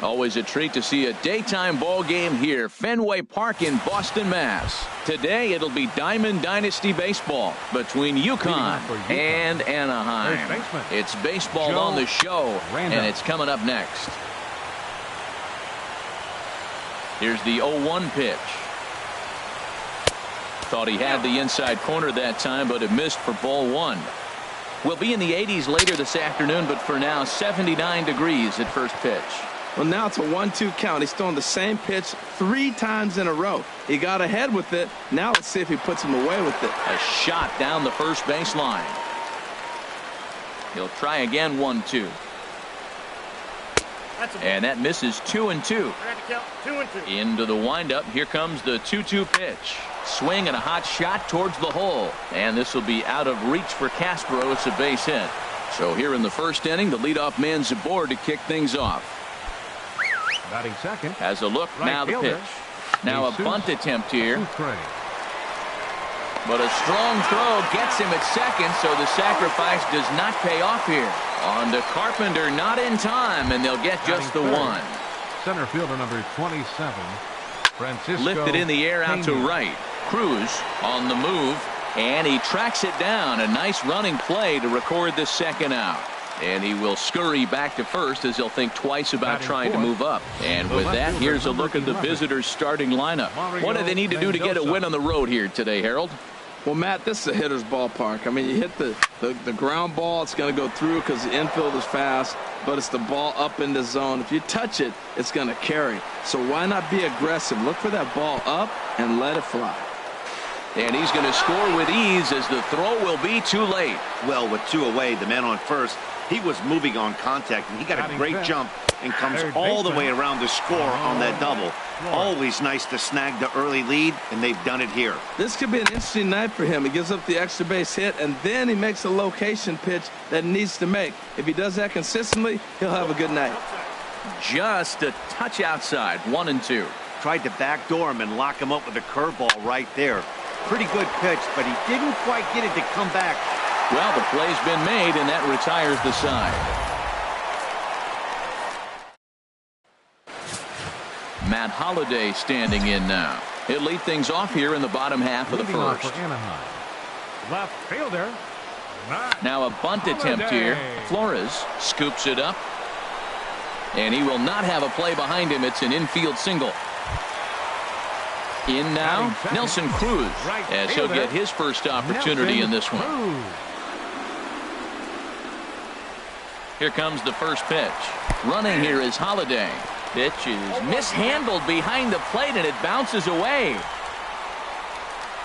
Always a treat to see a daytime ball game here, Fenway Park in Boston, Mass. Today it'll be Diamond Dynasty baseball between UConn and Anaheim. It's baseball on the show, and it's coming up next. Here's the 0-1 pitch. Thought he had the inside corner that time, but it missed for ball one. We'll be in the 80s later this afternoon, but for now 79 degrees at first pitch. Well, now it's a 1-2 count. He's throwing the same pitch 3 times in a row. He got ahead with it. Now let's see if he puts him away with it. A shot down the first baseline. He'll try again, 1-2. And that misses 2-2. Into the windup. Here comes the 2-2 pitch. Swing and a hot shot towards the hole. And this will be out of reach for Castro. It's a base hit. So here in the first inning, the leadoff man's aboard to kick things off. Batting second. Has a look. Right now the pitch. Now a bunt attempt here. But a strong throw gets him at second, so the sacrifice does not pay off here. On to Carpenter, not in time, and they'll get just the one. Center fielder number 27, Francisco. Lifted in the air out to right. Cruz on the move, and he tracks it down. A nice running play to record the second out. And he will scurry back to first as he'll think twice about trying to move up. And with that, here's a look at the visitors' starting lineup. What do they need to do to get a win on the road here today, Harold? Well, Matt, this is a hitter's ballpark. I mean, you hit the ground ball, it's going to go through because the infield is fast, but it's the ball up in the zone. If you touch it, it's going to carry. So why not be aggressive? Look for that ball up and let it fly. And he's going to score with ease as the throw will be too late. Well, with 2 away, the man on first, he was moving on contact, and he got a great jump and comes all the way around to score on that double. Always nice to snag the early lead, and they've done it here. This could be an interesting night for him. He gives up the extra base hit, and then he makes a location pitch that he needs to make. If he does that consistently, he'll have a good night. Just a touch outside, 1-2. Tried to backdoor him and lock him up with a curveball right there. Pretty good pitch, but he didn't quite get it to come back. Well, the play's been made, and that retires the side. Matt Holliday standing in now. He'll lead things off here in the bottom half of the first. Left fielder. Now a bunt attempt here. Flores scoops it up. And he will not have a play behind him. It's an infield single. In now, Nelson Cruz, as he'll get his first opportunity in this one. Here comes the first pitch. Running here is Holliday. Pitch is mishandled behind the plate, and it bounces away.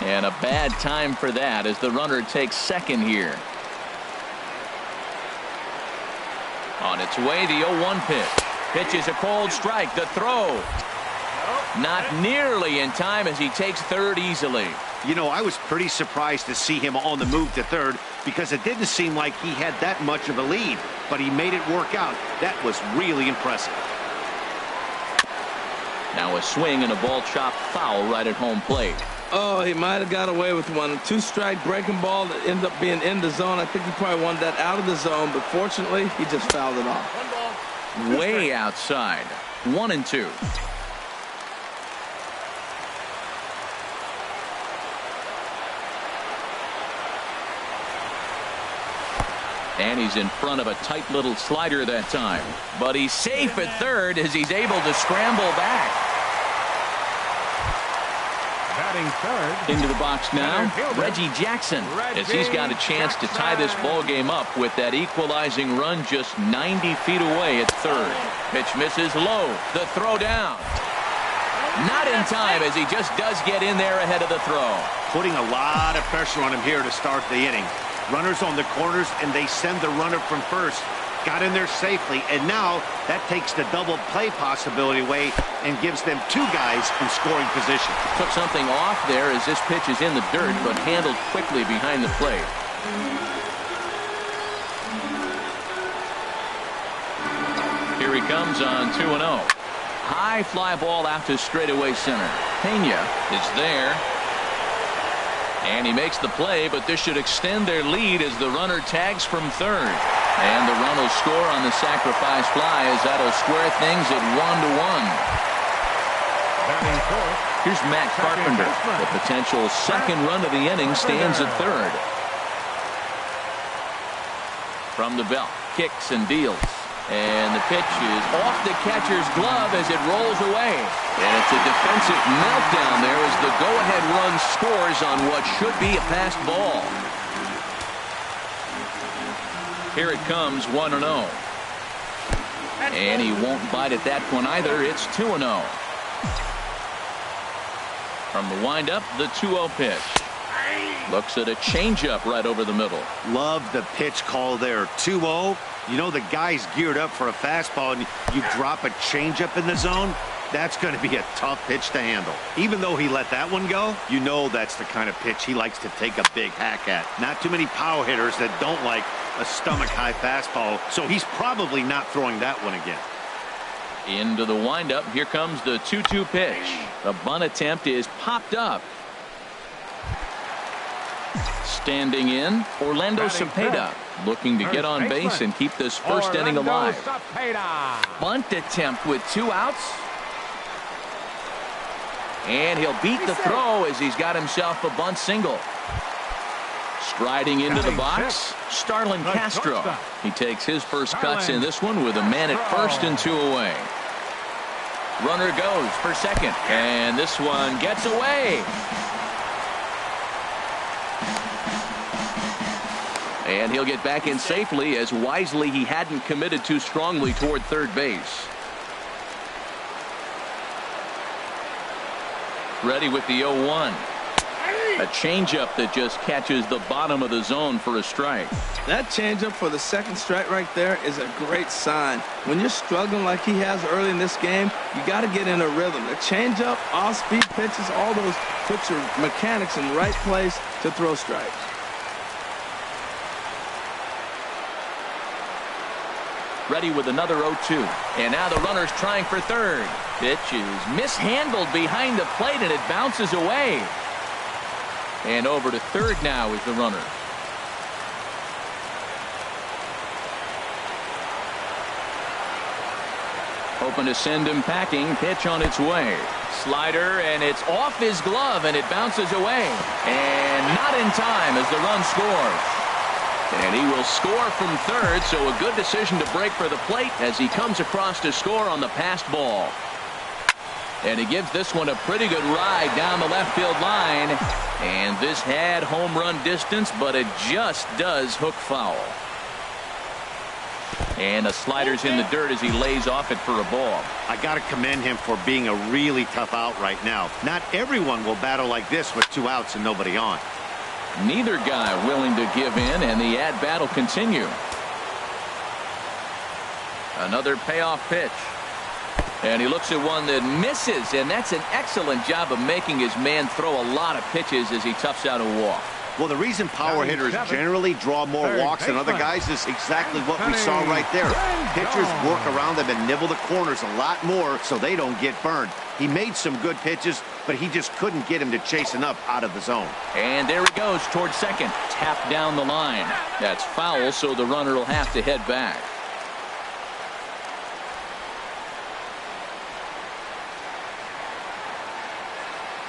And a bad time for that as the runner takes second here. On its way, the 0-1 pitch. Pitch is a cold strike. The throw. Not nearly in time as he takes third easily. You know, I was pretty surprised to see him on the move to third because it didn't seem like he had that much of a lead, but he made it work out. That was really impressive. Now a swing and a ball chopped foul right at home plate. Oh, he might have got away with one. 2-strike breaking ball that ended up being in the zone. I think he probably wanted that out of the zone, but fortunately, he just fouled it off. Way outside. 1-2. And he's in front of a tight little slider that time. But he's safe at third as he's able to scramble back. Batting third. Into the box now, Reggie Jackson, as he's got a chance to tie this ball game up with that equalizing run just 90 feet away at third. Pitch misses low. The throw down. Not in time as he just does get in there ahead of the throw. Putting a lot of pressure on him here to start the inning. Runners on the corners, and they send the runner from first. Got in there safely, and now that takes the double play possibility away and gives them 2 guys in scoring position. Took something off there as this pitch is in the dirt, but handled quickly behind the plate. Here he comes on 2-0. High fly ball out to straightaway center. Pena is there. And he makes the play, but this should extend their lead as the runner tags from third. And the run will score on the sacrifice fly as that'll square things at 1-1. Batting fourth. Here's Matt Carpenter. The potential second run of the inning stands at third. From the belt, kicks and deals. And the pitch is off the catcher's glove as it rolls away. And it's a defensive meltdown there as the go-ahead run scores on what should be a passed ball. Here it comes, 1-0. And he won't bite at that one either. It's 2-0. From the windup, the 2-0 pitch. Looks at a changeup right over the middle. Love the pitch call there. 2-0. You know the guy's geared up for a fastball, and you drop a changeup in the zone. That's going to be a tough pitch to handle. Even though he let that one go, you know that's the kind of pitch he likes to take a big hack at. Not too many power hitters that don't like a stomach-high fastball, so he's probably not throwing that one again. Into the windup. Here comes the 2-2 pitch. The bunt attempt is popped up. Standing in, Orlando Cepeda, looking to get on base and keep this first inning alive. Bunt attempt with 2 outs. And he'll beat the throw as he's got himself a bunt single. Striding into the box, Starlin Castro. He takes his first cuts in this one with a man at first and 2 away. Runner goes for second, and this one gets away. And he'll get back in safely as wisely he hadn't committed too strongly toward third base. Ready with the 0-1. A changeup that just catches the bottom of the zone for a strike. That changeup for the second strike right there is a great sign. When you're struggling like he has early in this game, you got to get in a rhythm. The changeup, off-speed pitches, all those put your mechanics in the right place to throw strikes. Ready with another 0-2. And now the runner's trying for third. Pitch is mishandled behind the plate and it bounces away. And over to third now is the runner. Hoping to send him packing. Pitch on its way. Slider, and it's off his glove and it bounces away. And not in time as the run scores. And he will score from third, so a good decision to break for the plate as he comes across to score on the passed ball. And he gives this one a pretty good ride down the left field line. And this had home run distance, but it just does hook foul. And the slider's in the dirt as he lays off it for a ball. I got to commend him for being a really tough out right now. Not everyone will battle like this with 2 outs and nobody on. Neither guy willing to give in, and the at-bat will continue. Another payoff pitch. And he looks at one that misses, and that's an excellent job of making his man throw a lot of pitches as he toughs out a walk. Well, the reason power hitters generally draw more walks than other guys is exactly what we saw right there. Pitchers work around them and nibble the corners a lot more so they don't get burned. He made some good pitches, but he just couldn't get him to chase enough out of the zone. And there he goes towards second. Tap down the line. That's foul, so the runner will have to head back.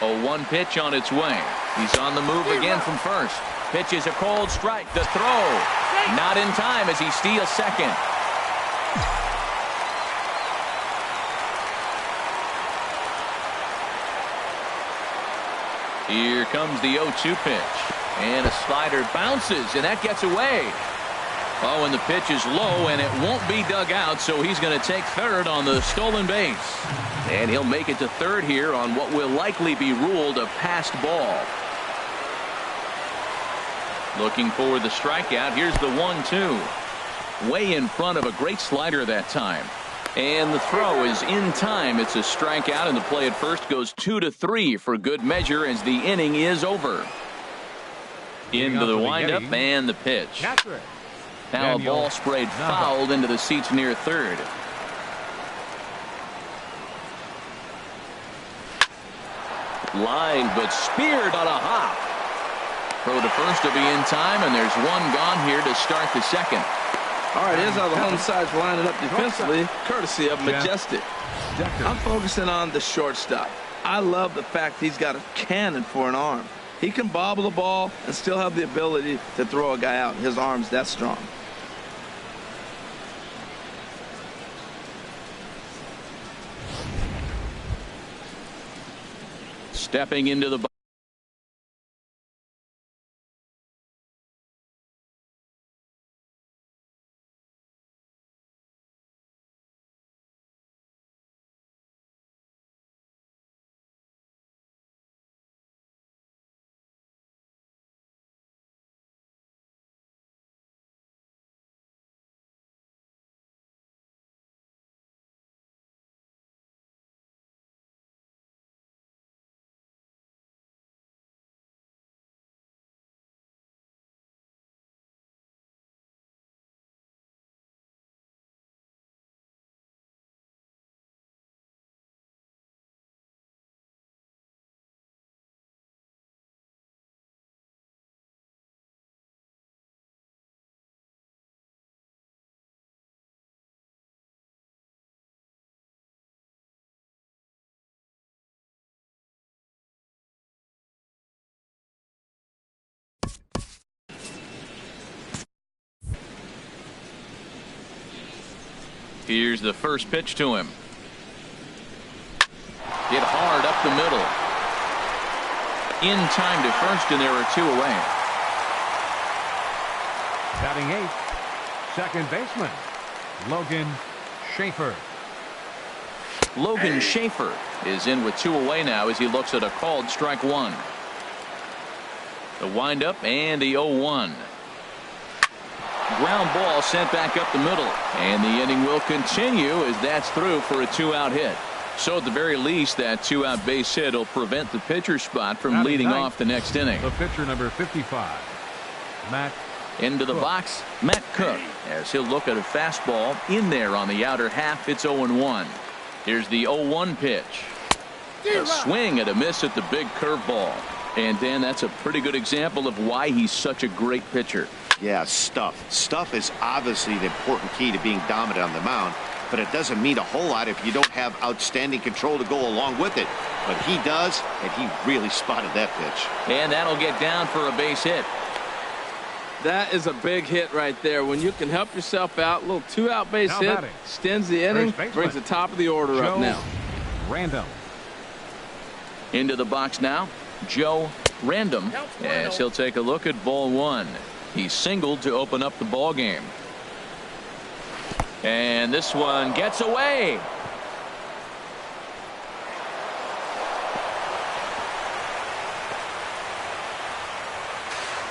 A 1 pitch on its way. He's on the move again from first. Pitch is a cold strike. The throw. Not in time as he steals second. Here comes the 0-2 pitch. And a slider bounces, and that gets away. Oh, and the pitch is low, and it won't be dug out, so he's going to take third on the stolen base. And he'll make it to third here on what will likely be ruled a passed ball. Looking for the strikeout. Here's the 1-2. Way in front of a great slider that time. And the throw is in time. It's a strikeout, and the play at first goes 2-3 for good measure as the inning is over. Into the windup and the pitch. Now a ball sprayed fouled into the seats near third. Line, but speared on a hop. Throw to first will be in time, and there's one gone here to start the second. All right, here's how the home side's lining up defensively, courtesy of Majestic. I'm focusing on the shortstop. I love the fact he's got a cannon for an arm. He can bobble the ball and still have the ability to throw a guy out. His arm's that strong. Stepping into the Here's the first pitch to him. Hit hard up the middle. In time to first, and there are 2 away. Batting 8th, second baseman, Logan Schaefer. Logan Schaefer is in with 2 away now as he looks at a called strike 1. The windup and the 0-1. Ground ball sent back up the middle, and the inning will continue as that's through for a 2-out hit. So at the very least, that 2-out base hit will prevent the pitcher spot from leading off the next inning. The pitcher, number 55, Matt into the box, Matt Cook, as he'll look at a fastball in there on the outer half. It's 0-1. Here's the 0-1 pitch. A swing and a miss at the big curveball. And Dan, that's a pretty good example of why he's such a great pitcher. Yeah, stuff. Stuff is obviously the important key to being dominant on the mound, but it doesn't mean a whole lot if you don't have outstanding control to go along with it. But he does, and he really spotted that pitch. And that'll get down for a base hit. That is a big hit right there. When you can help yourself out, a little 2-out base hit, extends the inning, brings the top of the order up now. Random. Into the box now, Joe Random, as he'll take a look at ball 1. He singled to open up the ball game. And this one gets away.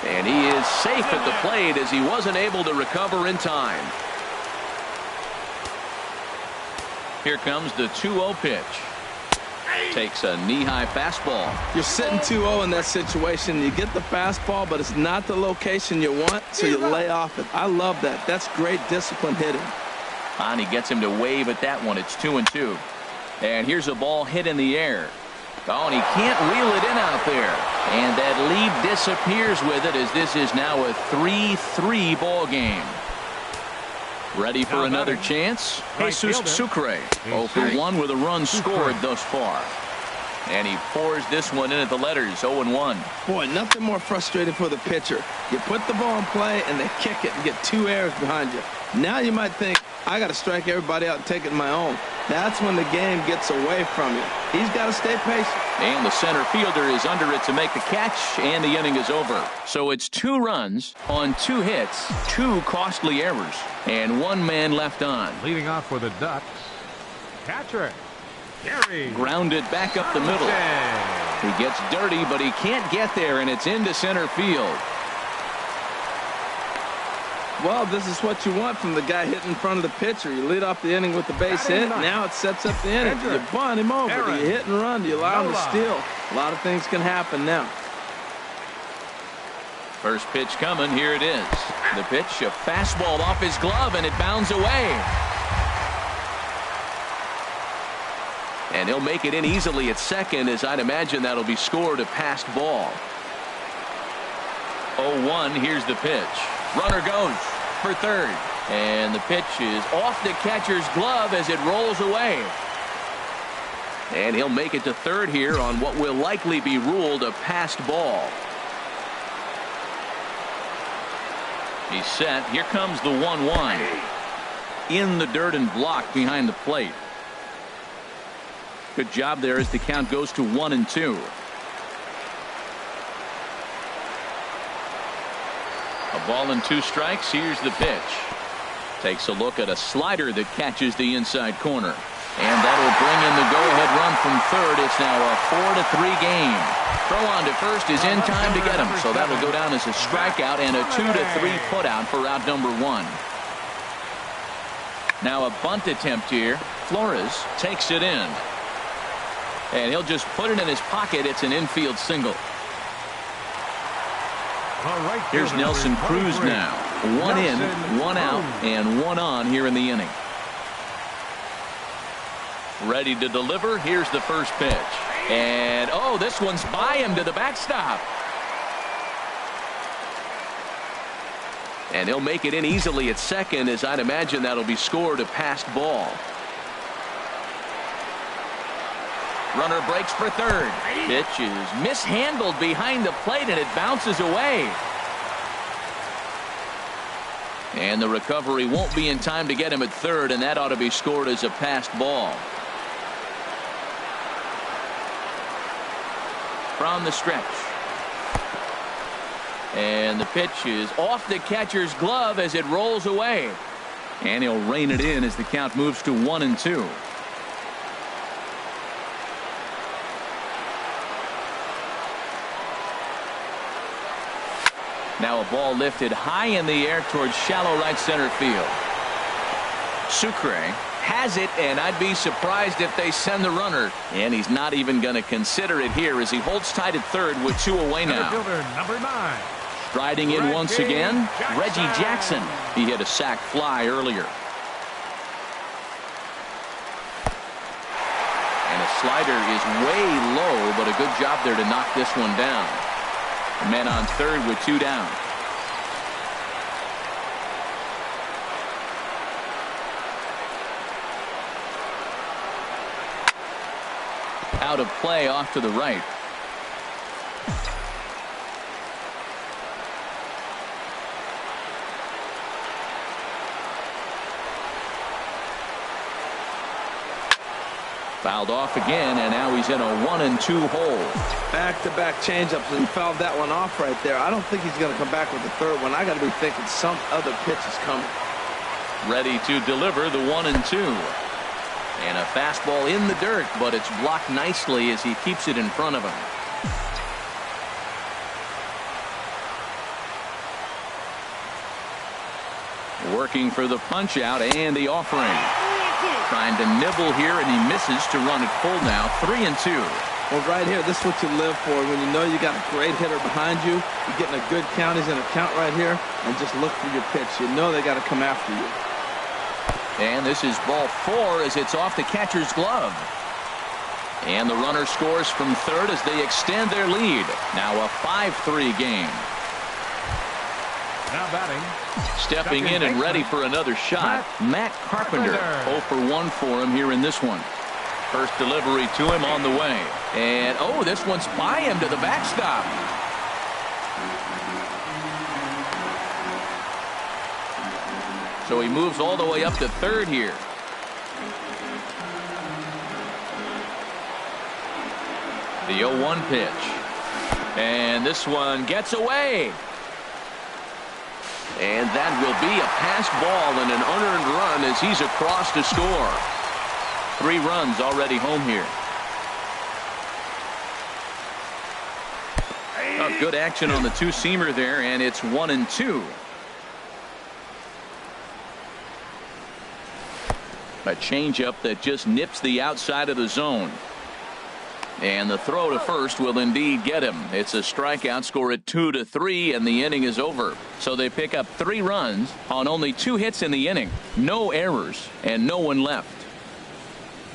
And he is safe at the plate as he wasn't able to recover in time. Here comes the 2-0 pitch. Takes a knee-high fastball. You're sitting 2-0 in that situation. You get the fastball, but it's not the location you want, so you lay off it. I love that. That's great discipline hitting. And he gets him to wave at that one. It's 2-2. And here's a ball hit in the air. Oh, and he can't reel it in out there. And that lead disappears with it as this is now a 3-3 ball game. Ready for another chance? Jesus Sucre, 0 for 1 with a run scored thus far. And he pours this one in at the letters, 0-1. Boy, nothing more frustrating for the pitcher. You put the ball in play and they kick it and get 2 errors behind you. Now you might think, I got to strike everybody out and take it my own. That's when the game gets away from you. He's got to stay patient. And the center fielder is under it to make the catch, and the inning is over. So it's 2 runs on 2 hits, 2 costly errors, and 1 man left on. Leading off for the Ducks, catcher Gary. Grounded back up the middle. He gets dirty, but he can't get there, and it's into center field. Well, this is what you want from the guy hitting in front of the pitcher. You lead off the inning with the base hit. Now it sets up the inning. Do you bunt him over? Do you hit and run? Do you allow him to steal? A lot of things can happen now. First pitch coming. Here it is. The pitch, a fastball off his glove, and it bounds away. And he'll make it in easily at second, as I'd imagine that'll be scored a passed ball. 0-1. Here's the pitch. Runner goes for third. And the pitch is off the catcher's glove as it rolls away. And he'll make it to third here on what will likely be ruled a passed ball. He's set. Here comes the 1-1. In the dirt and blocked behind the plate. Good job there as the count goes to 1-2. A ball and 2 strikes. Here's the pitch. Takes a look at a slider that catches the inside corner. And that'll bring in the go-ahead run from third. It's now a 4-3 game. Throw on to first is in time to get him. So that'll go down as a strikeout and a 2-3 putout for out number 1. Now a bunt attempt here. Flores takes it in. And he'll just put it in his pocket. It's an infield single. Here's Nelson Cruz now. 1 in, 1 out, and 1 on here in the inning. Ready to deliver. Here's the first pitch. And, oh, this one's by him to the backstop. And he'll make it in easily at second, as I'd imagine that'll be scored a passed ball. Runner breaks for third. Pitch is mishandled behind the plate, and it bounces away. And the recovery won't be in time to get him at third, and that ought to be scored as a passed ball. From the stretch. And the pitch is off the catcher's glove as it rolls away. And he'll rein it in as the count moves to 1-2. Now a ball lifted high in the air towards shallow right center field. Sucre has it, and I'd be surprised if they send the runner. And he's not even going to consider it here as he holds tight at third with 2 away now. Number 9. Striding in once again, Reggie Jackson. He hit a sac fly earlier. And a slider is way low, but a good job there to knock this one down. Men on third with 2 down. Out of play off to the right. Fouled off again, and now he's in a 1-2 hole. Back-to-back changeups, and he fouled that one off right there. I don't think he's going to come back with the third one. I got to be thinking some other pitch is coming. Ready to deliver the 1-2. And a fastball in the dirt, but it's blocked nicely as he keeps it in front of him. Working for the punch out and the offering. Trying to nibble here, and he misses to run it full now. 3-2. Well, right here, this is what you live for. When you know you got a great hitter behind you, you're getting a good count. He's in a count right here, and just look for your pitch. You know they got to come after you. And this is ball 4 as it's off the catcher's glove. And the runner scores from third as they extend their lead. Now a 5-3 game. Now batting. Stepping in and ready for another shot, Matt Carpenter. 0 for 1 for him here in this one. First delivery to him on the way. And, oh, this one's by him to the backstop. So he moves all the way up to third here. The 0-1 pitch. And this one gets away. And that will be a passed ball and an unearned run as he's across to score. 3 runs already home here. Oh, good action on the 2-seamer there, and it's 1-2. A changeup that just nips the outside of the zone. And the throw to first will indeed get him. It's a strikeout, score at 2-3, and the inning is over. So they pick up 3 runs on only 2 hits in the inning. No errors, and no one left.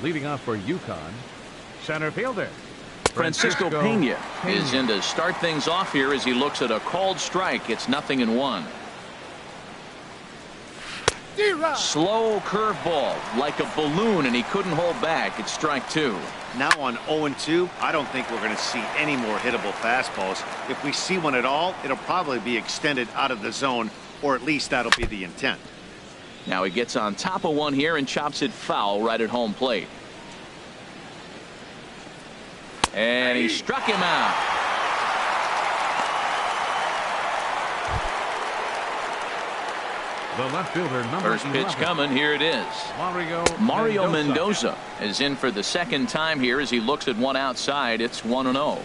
Leading off for UConn, center fielder Francisco Pena is in to start things off here as he looks at a called strike. It's 0-1. Slow curveball, like a balloon, and he couldn't hold back. It's strike two. Now on 0-2, I don't think we're going to see any more hittable fastballs. If we see one at all, it'll probably be extended out of the zone, or at least that'll be the intent. Now he gets on top of one here and chops it foul right at home plate. And he struck him out. The left fielder, number First pitch 11. coming. Here it is. Mario Mendoza is in for the second time here as he looks at one outside. It's 1-0.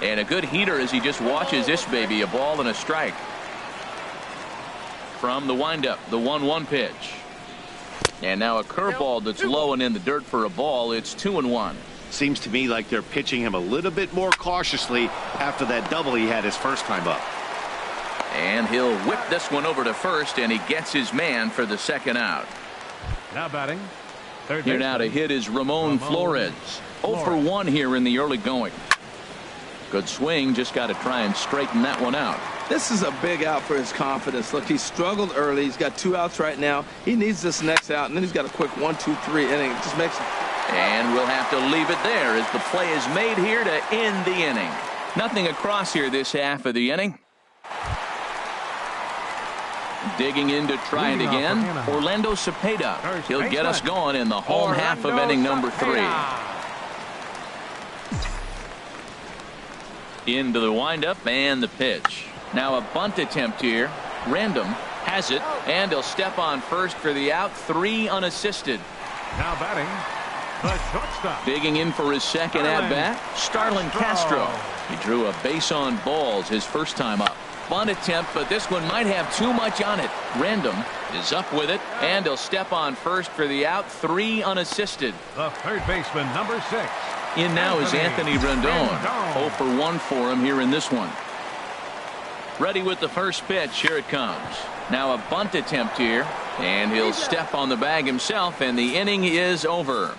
And a good heater as he just watches this baby. A ball and a strike. From the windup, the 1-1 pitch. And now a curveball that's low and in the dirt for a ball. It's 2-1. Seems to me like they're pitching him a little bit more cautiously after that double he had his first time up. And he'll whip this one over to first, and he gets his man for the second out. Now batting. Third Here now to baseman. hit is Ramon Flores. 0 for 1 here in the early going. Good swing, just got to try and straighten that one out. This is a big out for his confidence. Look, he struggled early. He's got 2 outs right now. He needs this next out, and then he's got a quick 1-2-3 inning. It just makes it. And we'll have to leave it there as the play is made here to end the inning. Nothing across here this half of the inning. Digging in to try it again, Orlando Cepeda. He'll get us going in the home half of inning number 3. Into the windup and the pitch. Now a bunt attempt here. Random has it, and he'll step on first for the out. 3 unassisted. Now batting. The shortstop. Digging in for his second at-bat, Starlin Castro. He drew a base on balls his first time up. Bunt attempt, but this one might have too much on it. Random is up with it, and he'll step on first for the out. 3 unassisted. The third baseman, number 6. In now is Anthony Rendon. 0 for 1 for him here in this one. Ready with the first pitch. Here it comes. Now a bunt attempt here, and he'll step on the bag himself, and the inning is over.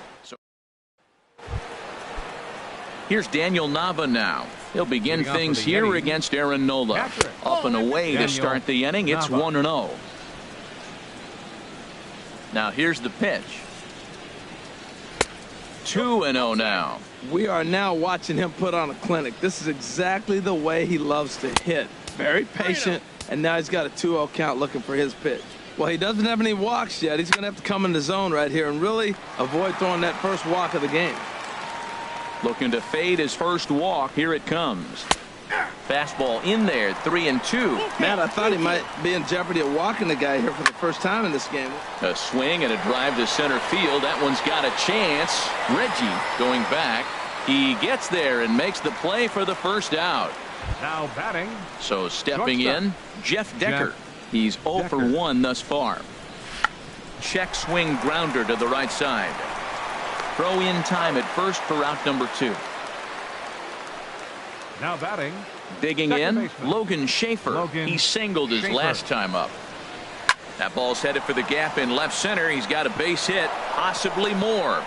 Here's Daniel Nava now. He'll begin things here against Aaron Nola. Up and away to start the inning. It's 1-0. Now here's the pitch. 2-0 now. We are now watching him put on a clinic. This is exactly the way he loves to hit. Very patient, and now he's got a 2-0 count looking for his pitch. Well, he doesn't have any walks yet. He's going to have to come in the zone right here and really avoid throwing that first walk of the game. Looking to fade his first walk. Here it comes. Fastball in there. 3-2. Matt, I thought he might be in jeopardy of walking the guy here for the first time in this game. A swing and a drive to center field. That one's got a chance. Reggie going back. He gets there and makes the play for the first out. Now batting. So stepping in, Jeff Decker. He's 0 for 1 thus far. Check swing grounder to the right side. Throw in time at first for out number 2. Now batting. Digging in, Logan Schaefer. He singled his last time up. That ball's headed for the gap in left center. He's got a base hit, possibly more.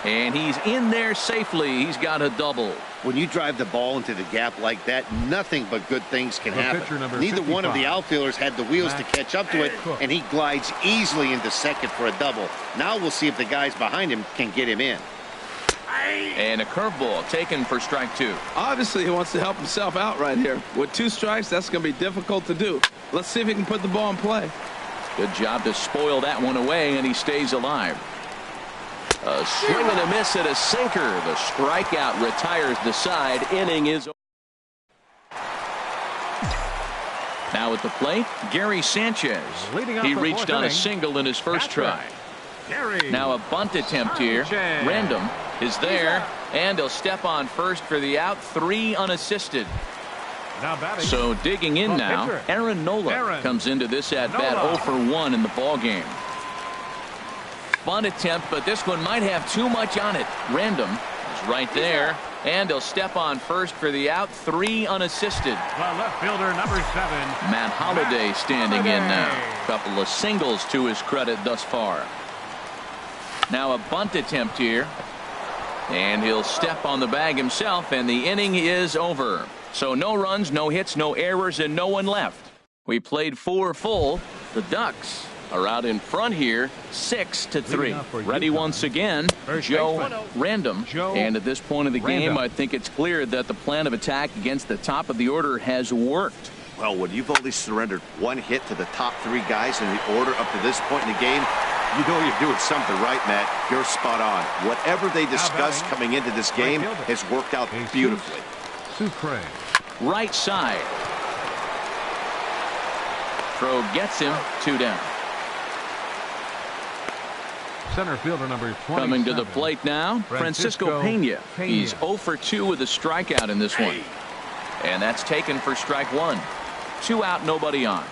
And he's in there safely. He's got a double. When you drive the ball into the gap like that, nothing but good things can happen. Neither one of the outfielders had the wheels to catch up to it, and he glides easily into second for a double. Now we'll see if the guys behind him can get him in. And a curveball taken for strike 2. Obviously, he wants to help himself out right here. With 2 strikes, that's going to be difficult to do. Let's see if he can put the ball in play. Good job to spoil that one away, and he stays alive. A swing and a miss at a sinker. The strikeout retires the side. Inning is over. Now at the plate, Gary Sanchez. He reached on a single in his first try. Now a bunt attempt here. Random is there, and he'll step on first for the out. 3 unassisted. So digging in now, Aaron Nola comes into this at-bat 0 for 1 in the ballgame. Bunt attempt, but this one might have too much on it. Random is right there, and he'll step on first for the out. 3 unassisted. The left fielder, number 7. Matt Holliday standing in now. Couple of singles to his credit thus far. Now a bunt attempt here, and he'll step on the bag himself, and the inning is over. So no runs, no hits, no errors, and no one left. We played 4 full. The Ducks are out in front here, 6-3. Ready once again, Joe Random. And at this point of the game, I think it's clear that the plan of attack against the top of the order has worked. Well, when you've only surrendered 1 hit to the top 3 guys in the order up to this point in the game, you know you're doing something right, Matt. You're spot on. Whatever they discussed coming into this game has worked out beautifully. Right side. Throw gets him, 2 down. Center fielder number 27. Coming to the plate now, Francisco Pena. He's 0 for 2 with a strikeout in this one. And that's taken for strike 1. 2 out, nobody on.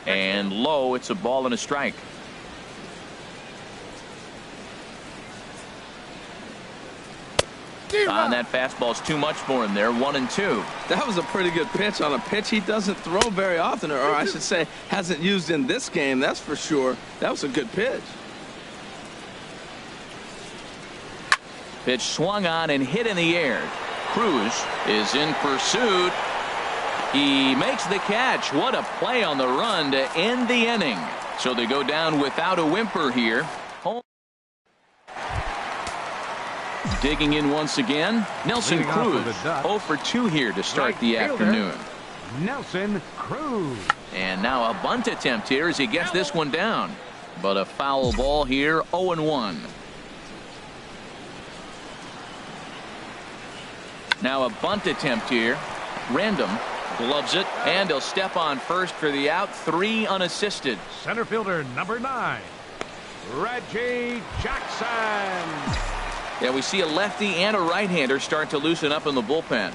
And low, it's a ball and a strike. And that fastball's too much for him there. 1-2. That was a pretty good pitch on a pitch he doesn't throw very often, or I should say hasn't used in this game, that's for sure. That was a good pitch. Pitch swung on and hit in the air. Cruz is in pursuit. He makes the catch. What a play on the run to end the inning. So they go down without a whimper here. Digging in once again, Nelson Cruz. 0 for 2 here to start the afternoon. Nelson Cruz. And now a bunt attempt here as he gets this one down. But a foul ball here, 0-1. Now a bunt attempt here. Random gloves it, and he'll step on first for the out. 3 unassisted. Center fielder number 9, Reggie Jackson. Yeah, we see a lefty and a right-hander start to loosen up in the bullpen.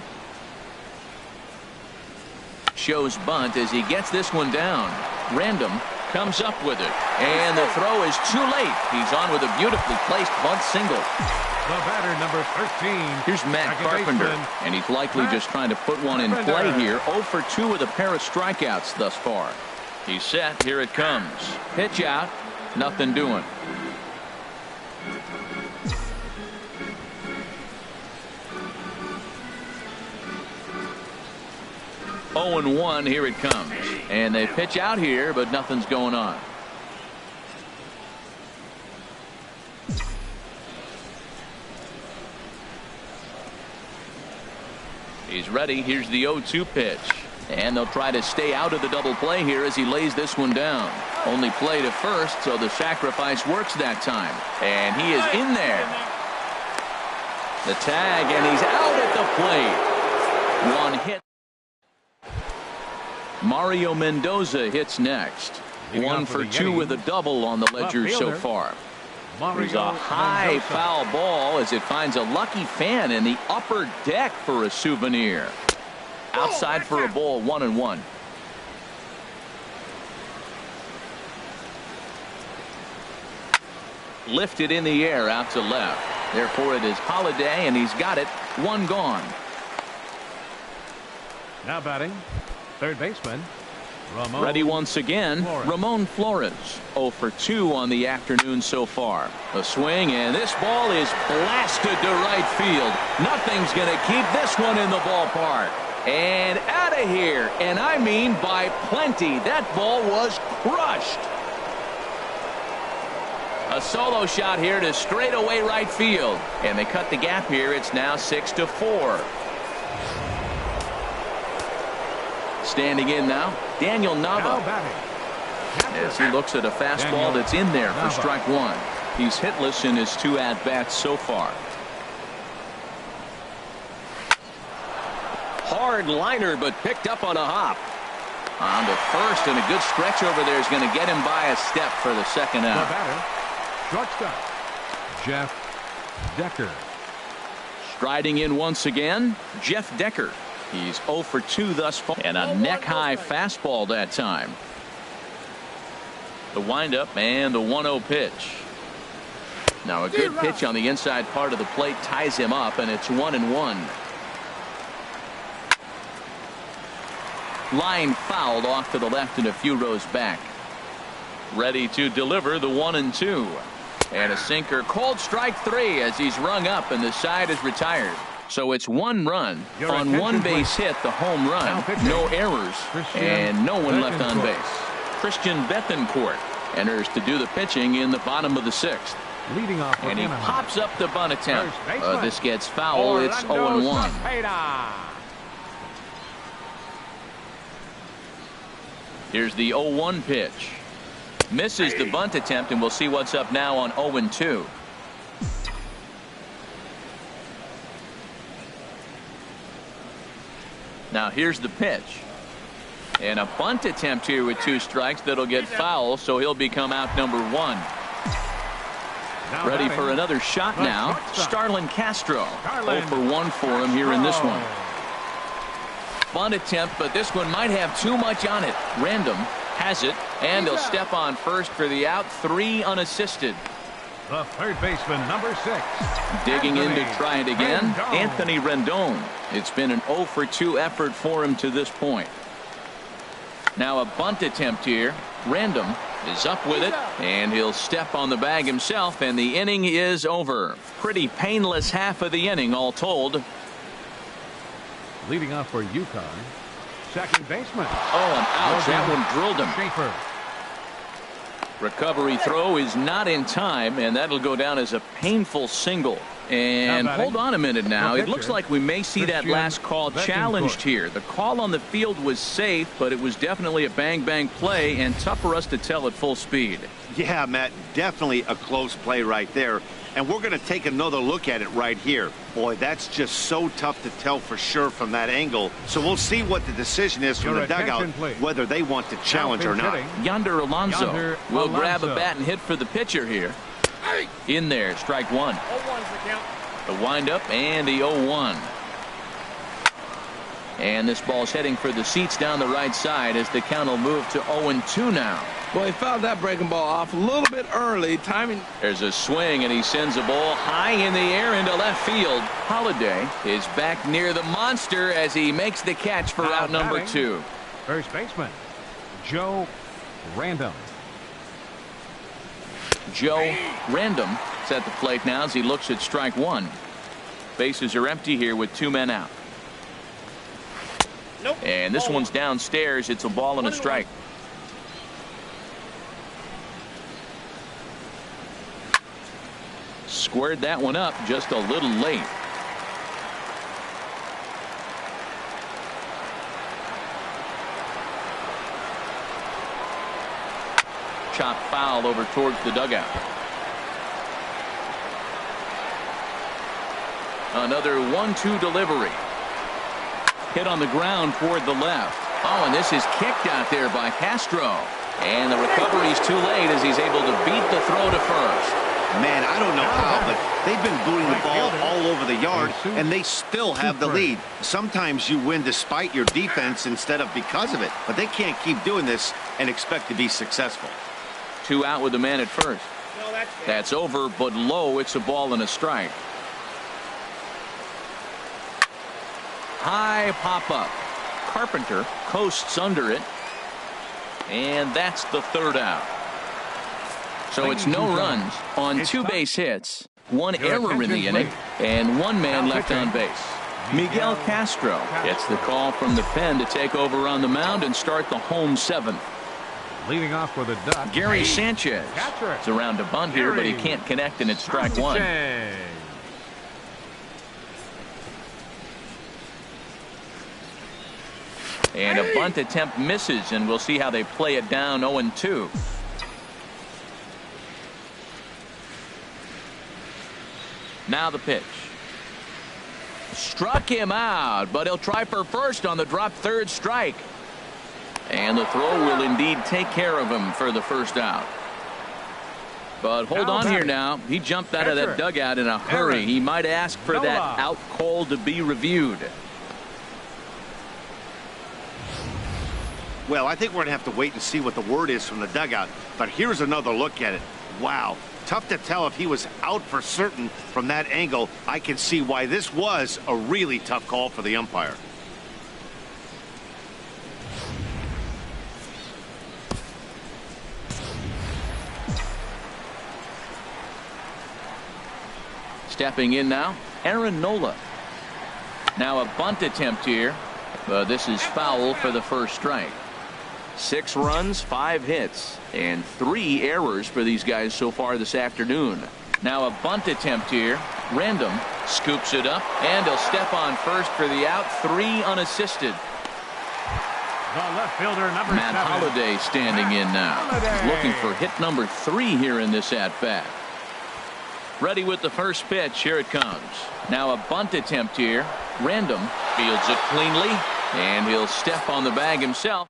Shows bunt as he gets this one down. Random comes up with it, and the throw is too late. He's on with a beautifully placed bunt single. The batter, number 13. Here's Matt Carpenter, and he's likely just trying to put one in play here. 0 for 2 with a pair of strikeouts thus far. He's set. Here it comes. Pitch out. Nothing doing. Oh and 1. Here it comes. And they pitch out here, but nothing's going on. He's ready. Here's the 0-2 pitch. And they'll try to stay out of the double play here as he lays this one down. Only play to first, so the sacrifice works that time. And he is in there. The tag, and he's out at the plate. 1 hit. Mario Mendoza hits next. 1 for 2 with a double on the ledger so far. There's a high foul ball as it finds a lucky fan in the upper deck for a souvenir. Outside for a ball. 1-1. Lifted in the air out to left. Therefore it is Holiday, and he's got it. 1 gone. Now batting, third baseman, Ramon. Ready once again, Flores. Ramon Flores. 0 for 2 on the afternoon so far. A swing, and this ball is blasted to right field. Nothing's going to keep this one in the ballpark. And out of here, and I mean by plenty. That ball was crushed. A solo shot here to straightaway right field, and they cut the gap here. It's now 6-4. Standing in now, Daniel Nava, as he looks at a fastball that's in there for strike 1. He's hitless in his 2 at-bats so far. Hard liner, but picked up on a hop. On to first, and a good stretch over there is going to get him by a step for the second out. The batter, shortstop, Jeff Decker. Striding in once again, Jeff Decker. He's 0 for 2 thus far, and a neck-high fastball that time. The windup and the 1-0 pitch. Now a good pitch on the inside part of the plate ties him up, and it's 1-1. Line fouled off to the left and a few rows back. Ready to deliver the 1-2. And a sinker. Cold strike 3 as he's rung up and the side is retired. So it's 1 run on 1 base hit, the home run. No errors and no one left on base. Christian Bethencourt enters to do the pitching in the bottom of the 6th. Leading off, and he pops up the bunt attempt. This gets foul. It's 0-1. Here's the 0-1 pitch. Misses the bunt attempt, and we'll see what's up now on 0-2. Now here's the pitch. And a bunt attempt here with 2 strikes that'll get foul, so he'll become out number 1. Ready for another shot now. Starlin Castro. 0 for 1 for him here in this one. Bunt attempt, but this one might have too much on it. Random has it, and he'll step on first for the out. 3 unassisted. The third baseman, number 6. Digging in to try it again, Anthony Rendon. It's been an 0 for 2 effort for him to this point. Now a bunt attempt here. Random is up with it, and he'll step on the bag himself, and the inning is over. Pretty painless half of the inning, all told. Leading off for UConn, second baseman. Oh, and ouch, that one drilled him. Schaefer. Recovery throw is not in time, and that'll go down as a painful single. And hold on a minute now. It looks like we may see that last call challenged here. The call on the field was safe, but it was definitely a bang-bang play and tough for us to tell at full speed. Yeah, Matt, definitely a close play right there. And we're going to take another look at it right here. Boy, that's just so tough to tell for sure from that angle. So we'll see what the decision is from the dugout, whether they want to challenge or not. Yonder Alonso will grab a bat and hit for the pitcher here. In there, strike 1. The windup and the 0-1. And this ball's heading for the seats down the right side as the count will move to 0-2 now. Well, he fouled that breaking ball off a little bit early. Timing. There's a swing, and he sends a ball high in the air into left field. Holiday is back near the monster as he makes the catch for out number 2. First baseman, Joe Random. Joe Random is at the plate now as he looks at strike 1. Bases are empty here with 2 men out. And this one's downstairs. It's a ball and a strike. Squared that one up just a little late. Chop foul over towards the dugout. Another 1-2 delivery. Hit on the ground toward the left. Oh, and this is kicked out there by Castro. And the recovery's too late as he's able to beat the throw to first. Man, I don't know how, but they've been booting the ball all over the yard, and they still have the lead. Sometimes you win despite your defense instead of because of it, but they can't keep doing this and expect to be successful. 2 out with the man at first. That's over, but low. It's a ball and a strike. High pop up. Carpenter coasts under it. And that's the 3rd out. So it's no runs on 2 base hits, 1 error in the inning, and 1 man left on base. Miguel Castro gets the call from the pen to take over on the mound and start the home 7th. Leading off for the Ducks, Gary Sanchez is around to bunt here, but he can't connect, and it's strike 1. And a bunt attempt misses, and we'll see how they play it down 0-2. Now the pitch. Struck him out, but he'll try for first on the drop 3rd strike. And the throw will indeed take care of him for the 1st out. But hold on here now. He jumped out of that dugout in a hurry. He might ask for that out call to be reviewed. Well, I think we're going to have to wait and see what the word is from the dugout. But here's another look at it. Wow. Tough to tell if he was out for certain from that angle. I can see why this was a really tough call for the umpire. Stepping in now, Aaron Nola. Now a bunt attempt here, but this is foul for the first strike. 6 runs, 5 hits, and 3 errors for these guys so far this afternoon. Now a bunt attempt here. Random scoops it up, and he'll step on first for the out. 3 unassisted. The left fielder, number Matt 7. Holliday standing in now. He's looking for hit number 3 here in this at-bat. Ready with the first pitch. Here it comes. Now a bunt attempt here. Random fields it cleanly, and he'll step on the bag himself.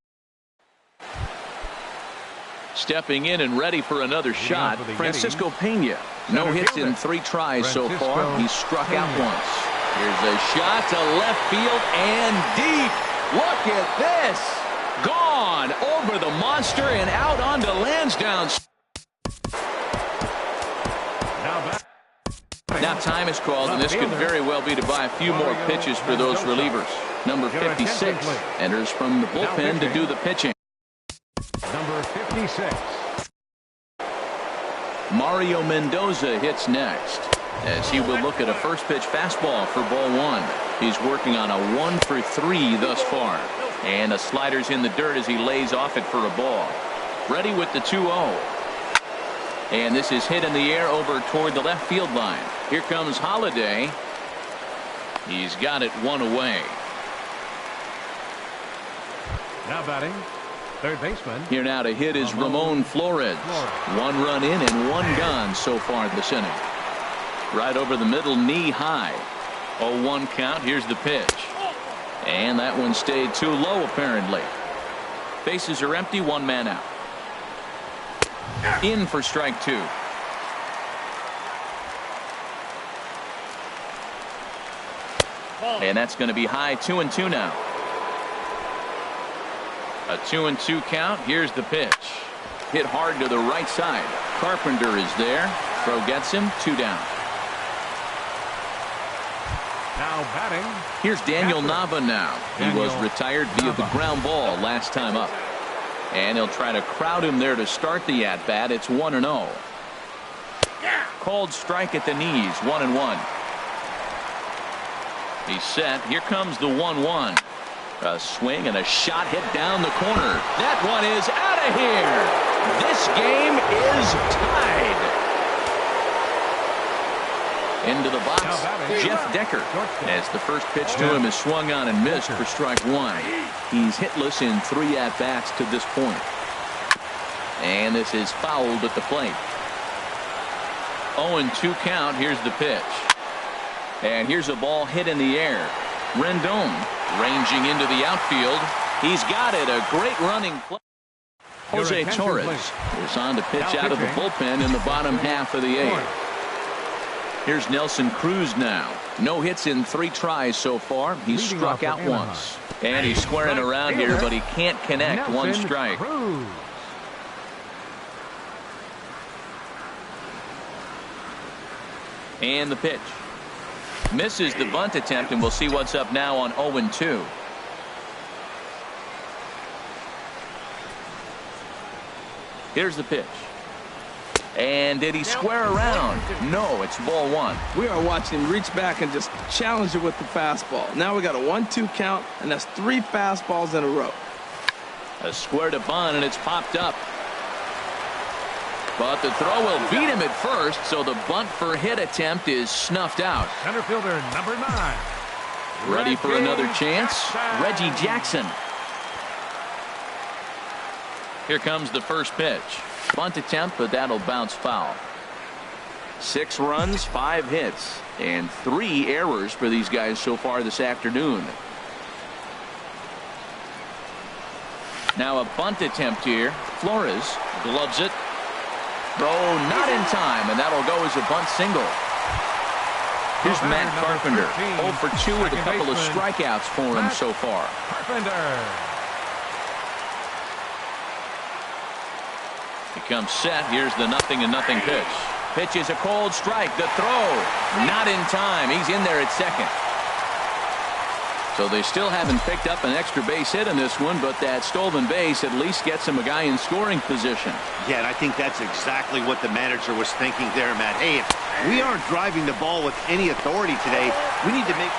Stepping in and ready for another shot, Francisco Pena. No hits in 3 tries so far. He's struck out once. Here's a shot to left field and deep. Look at this. Gone over the monster and out onto Lansdowne. Now time is called, and this could very well be to buy a few more pitches for those relievers. Number 56 enters from the bullpen to do the pitching. Number 56. Mario Mendoza hits next, as he will look at a first pitch fastball for ball 1. He's working on a 1 for 3 thus far, and a slider's in the dirt as he lays off it for a ball. Ready with the 2-0. And this is hit in the air over toward the left field line. Here comes Holliday. He's got it 1 away. Now batting, third baseman. Here now to hit is Ramon Flores. 1 run in and 1 gone so far this inning. Right over the middle, knee high. 0-1 count. Here's the pitch. And that one stayed too low apparently. Bases are empty, 1 man out. In for strike 2. And that's going to be high. 2-2 now. A 2-2 count. Here's the pitch. Hit hard to the right side. Carpenter is there. Throw gets him. 2 down. Now batting. Here's Daniel Nava now. He was retired via the ground ball last time up. And he'll try to crowd him there to start the at-bat. It's 1-0. Called strike at the knees. 1-1. He's set. Here comes the 1-1. A swing and a shot hit down the corner. That one is out of here. This game is tied. Into the box, Jeff Decker, as the first pitch to him is swung on and missed for strike 1. He's hitless in 3 at-bats to this point. And this is fouled at the plate. 0-2 count. Here's the pitch. And here's a ball hit in the air. Rendon ranging into the outfield. He's got it. A great running play. Jose Torres is on to pitch out of the bullpen in the bottom half of the 8th. Here's Nelson Cruz now. No hits in 3 tries so far. He's struck out once. And he's squaring around here, but he can't connect. 1 strike. And the pitch. Misses the bunt attempt, and we'll see what's up now on 0-2. Here's the pitch. And did he square around? No, it's ball 1. We are watching him reach back and just challenge it with the fastball. Now we got a 1-2 count, and that's 3 fastballs in a row. A square to bunt, and it's popped up. But the throw will beat him at first, so the bunt for hit attempt is snuffed out. Center fielder, number 9. Ready for another chance? Reggie Jackson. Here comes the first pitch. Bunt attempt, but that'll bounce foul. 6 runs, 5 hits, and 3 errors for these guys so far this afternoon. Now a bunt attempt here. Flores gloves it. Throw not in time, and that'll go as a bunt single. Here's Matt Carpenter. 0 for 2 with a couple of strikeouts for him so far. Carpenter. He comes set. Here's the 0-0 pitch. Pitch is a cold strike. The throw not in time. He's in there at second. So they still haven't picked up an extra base hit in this one, but that stolen base at least gets him a guy in scoring position. Yeah, and I think that's exactly what the manager was thinking there, Matt. Hey, if we aren't driving the ball with any authority today, we need to make...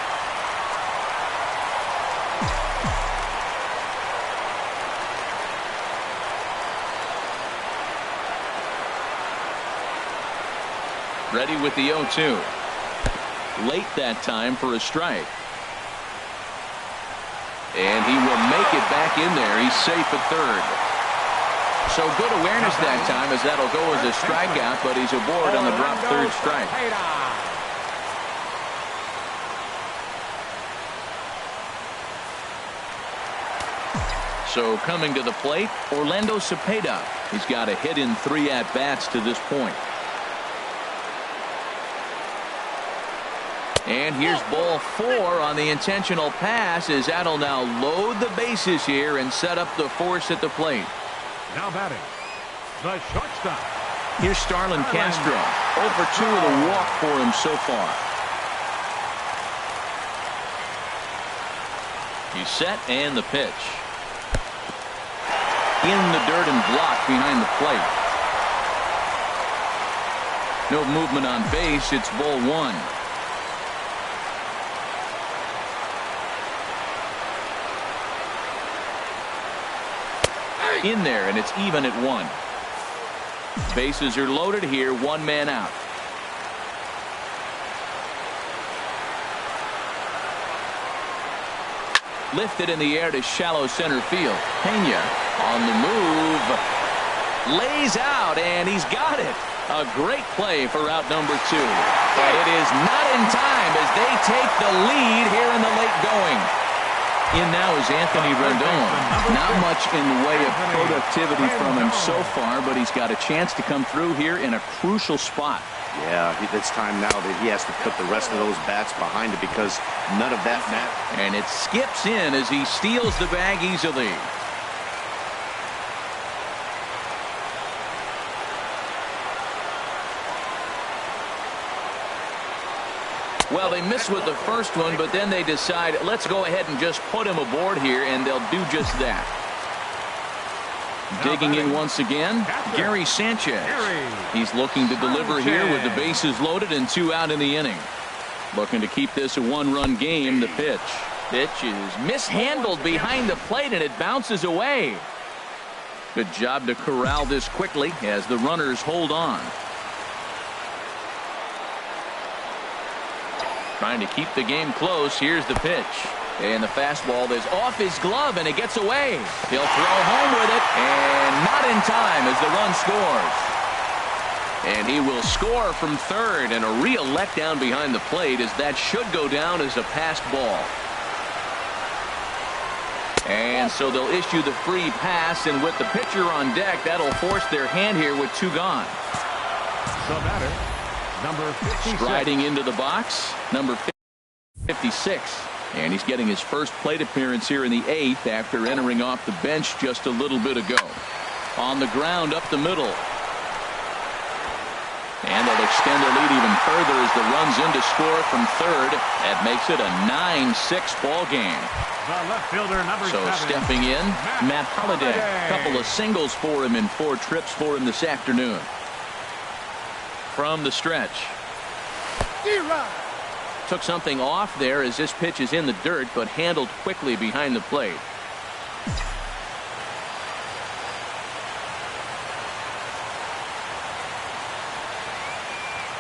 Ready with the 0-2. Late that time for a strike. And he will make it back in there. He's safe at third. So good awareness that time, as that'll go as a strikeout, but he's aboard on the drop third strike. So coming to the plate, Orlando Cepeda. He's got a hit in 3 at-bats to this point. And here's ball 4 on the intentional pass, as that'll now load the bases here and set up the force at the plate. Now batting, the shortstop. Here's Starlin Castro. 0 for 2 with a walk for him so far. He's set and the pitch. In the dirt and blocked behind the plate. No movement on base. It's ball 1. In there, and it's even at 1. Bases are loaded here, 1 man out. Lifted in the air to shallow center field. Pena on the move. Lays out, and he's got it. A great play for out number 2. But it is not in time as they take the lead here in the late going. In now is Anthony Rendon. Not much in the way of productivity from him so far, but he's got a chance to come through here in a crucial spot. Yeah, it's time now that he has to put the rest of those bats behind it, because none of that matters. And it skips in as he steals the bag easily. Well, they miss with the first one, but then they decide, let's go ahead and just put him aboard here, and they'll do just that. Digging in once again, Gary Sanchez. He's looking to deliver here with the bases loaded and 2 out in the inning. Looking to keep this a 1-run game. The pitch. Pitch is mishandled behind the plate, and it bounces away. Good job to corral this quickly as the runners hold on. Trying to keep the game close. Here's the pitch. And the fastball is off his glove, and it gets away. He'll throw home with it, and not in time as the run scores. And he will score from third, and a real letdown behind the plate, as that should go down as a passed ball. And so they'll issue the free pass, and with the pitcher on deck, that'll force their hand here with 2 gone. The batter, number 56. Striding into the box, number 56. And he's getting his first plate appearance here in the 8th after entering off the bench just a little bit ago. On the ground up the middle. And they'll extend their lead even further as the run's in to score from third. That makes it a 9-6 ball game. The left fielder, number 7. Stepping in, Matt Holliday. Couple of singles for him in 4 trips for him this afternoon. From the stretch. Took something off there as this pitch is in the dirt, but handled quickly behind the plate.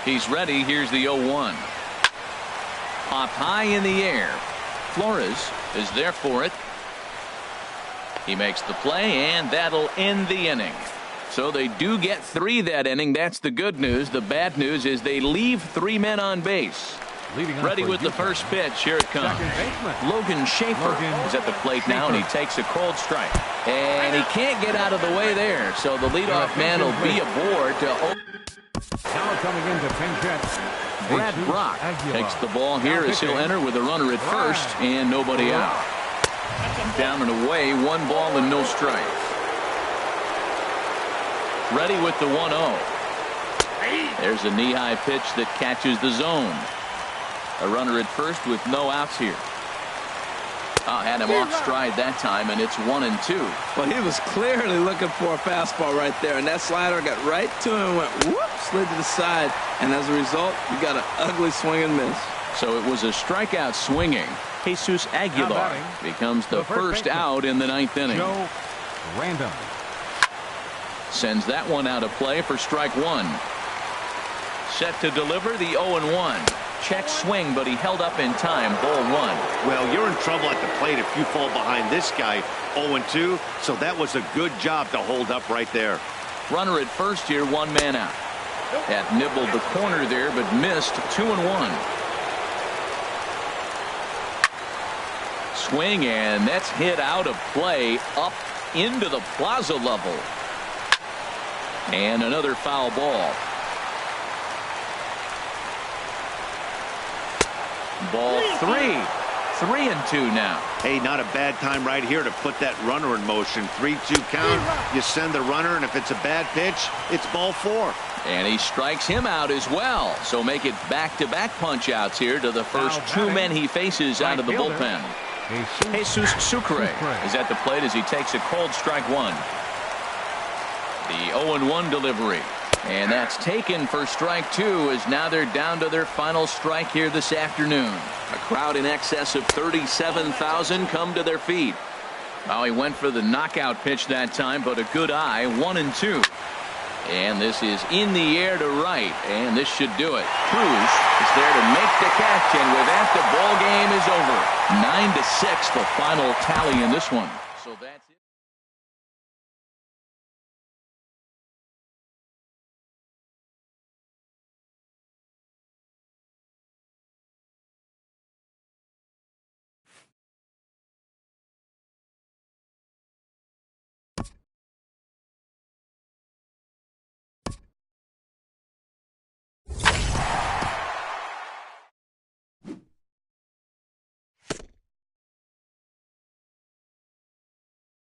He's ready. Here's the 0-1. Popped high in the air. Flores is there for it. He makes the play, and that'll end the inning. So they do get 3 that inning. That's the good news. The bad news is they leave 3 men on base. Ready with the first pitch. Here it comes. Logan Schaefer is at the plate now, and he takes a cold strike. And he can't get out of the way there. So the leadoff man will be aboard to open. Now coming into pinch hit, Brad Brock takes the ball here as he'll enter with a runner at first and nobody out. Down and away, 1 ball and no strikes. Ready with the 1-0. There's a knee-high pitch that catches the zone. A runner at first with no outs here. Had him off stride that time, and it's 1-2. Well, he was clearly looking for a fastball right there, and that slider got right to him and went whoop, slid to the side, and as a result, you got an ugly swing and miss. So it was a strikeout swinging. Jesus Aguilar becomes the first out in the 9th inning. Joe Random sends that one out of play for strike one. Set to deliver the 0-1. Check swing, but he held up in time. Ball one. Well, you're in trouble at the plate if you fall behind this guy. 0-2, so that was a good job to hold up right there. Runner at first here, 1 man out. That nibbled the corner there, but missed. 2-1. Swing, and that's hit out of play up into the plaza level. And another foul ball. Ball 3. 3-2 now. Hey, not a bad time right here to put that runner in motion. 3-2 count. You send the runner, and if it's a bad pitch, it's ball 4. And he strikes him out as well. So make it back-to-back punch outs here to the first 2 men he faces out of the bullpen. Jesus Sucre is at the plate as he takes a cold strike one. The 0-1 delivery. And that's taken for strike 2, as now they're down to their final strike here this afternoon. A crowd in excess of 37,000 come to their feet. Well, he went for the knockout pitch that time, but a good eye. 1-2. And this is in the air to right, and this should do it. Cruz is there to make the catch, and with that, the ball game is over. 9-6, the final tally in this one. So that's